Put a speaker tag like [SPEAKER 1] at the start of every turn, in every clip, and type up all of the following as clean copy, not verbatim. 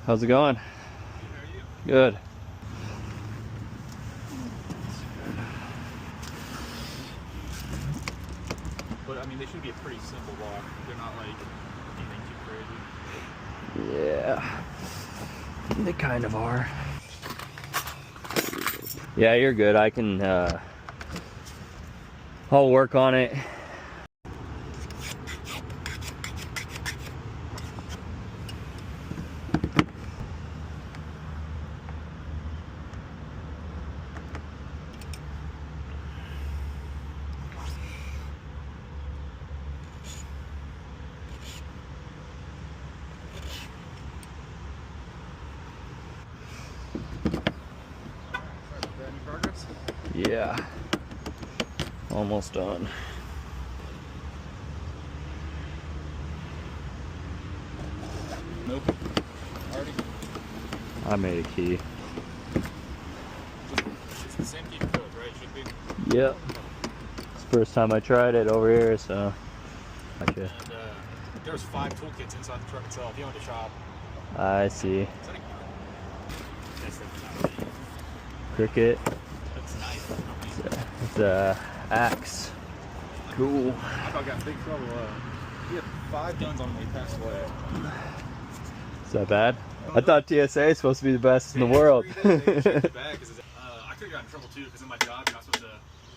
[SPEAKER 1] How's it going?
[SPEAKER 2] How are you?
[SPEAKER 1] Good.
[SPEAKER 2] But I mean, they should be a pretty simple walk. They're not like anything too crazy.
[SPEAKER 1] Yeah. They kind of are. Yeah, you're good. I can, I'll work on it.
[SPEAKER 2] Any progress?
[SPEAKER 1] Yeah. Almost done.
[SPEAKER 2] Nope. Already.
[SPEAKER 1] I made a key.
[SPEAKER 2] It's the same key for both, right? Should be.
[SPEAKER 1] Yep. It's the first time I tried it over here, so. Gotcha.
[SPEAKER 2] And there's 5 toolkits inside the truck itself. You own the shop.
[SPEAKER 1] I see.
[SPEAKER 2] Is that a gun? That's the
[SPEAKER 1] Cricket.
[SPEAKER 2] That's nice.
[SPEAKER 1] It's a axe. Cool.
[SPEAKER 2] I thought I got in big trouble. He had 5 guns on him when he passed away.
[SPEAKER 1] Is that bad? I thought TSA is supposed to be the best in the world.
[SPEAKER 2] I could have gotten in trouble too because in my job you're not supposed to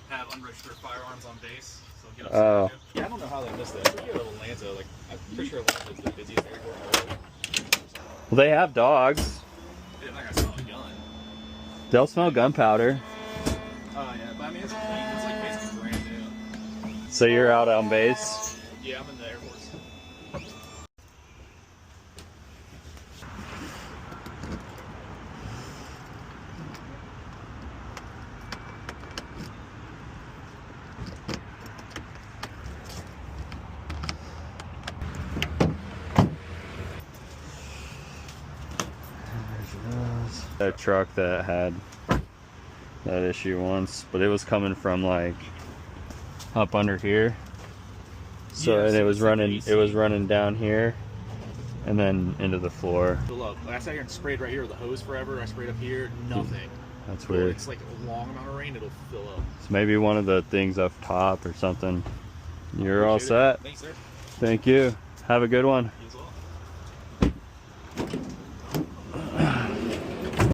[SPEAKER 2] have unregistered firearms on base. So get upset.
[SPEAKER 1] Oh.
[SPEAKER 2] Yeah, I don't know how they missed that. But you have Atlanta, like I'm pretty sure Atlanta's the busiest airport in the world.
[SPEAKER 1] Well, they have dogs.
[SPEAKER 2] Yeah, I'm not gonna smell a gun.
[SPEAKER 1] They'll smell gunpowder.
[SPEAKER 2] Oh yeah, but I mean it's clean. It's like basically brand new.
[SPEAKER 1] So you're out on base?
[SPEAKER 2] Yeah, I'm in the Air Force.
[SPEAKER 1] A truck that had that issue once, but it was coming from like up under here. So
[SPEAKER 2] Yeah,
[SPEAKER 1] and
[SPEAKER 2] so
[SPEAKER 1] it was
[SPEAKER 2] it's like
[SPEAKER 1] running.
[SPEAKER 2] AC.
[SPEAKER 1] It was running down here, and then into the floor.
[SPEAKER 2] Fill up. I sat here and sprayed right here with a hose forever. I sprayed up here, nothing.
[SPEAKER 1] That's
[SPEAKER 2] Well,
[SPEAKER 1] weird.
[SPEAKER 2] it's like a long amount of rain, it'll fill up.
[SPEAKER 1] It's maybe one of the things up top or something. You're all
[SPEAKER 2] Appreciate it.
[SPEAKER 1] set.
[SPEAKER 2] Thanks, sir.
[SPEAKER 1] Thank you. Have a good one.
[SPEAKER 2] You as well.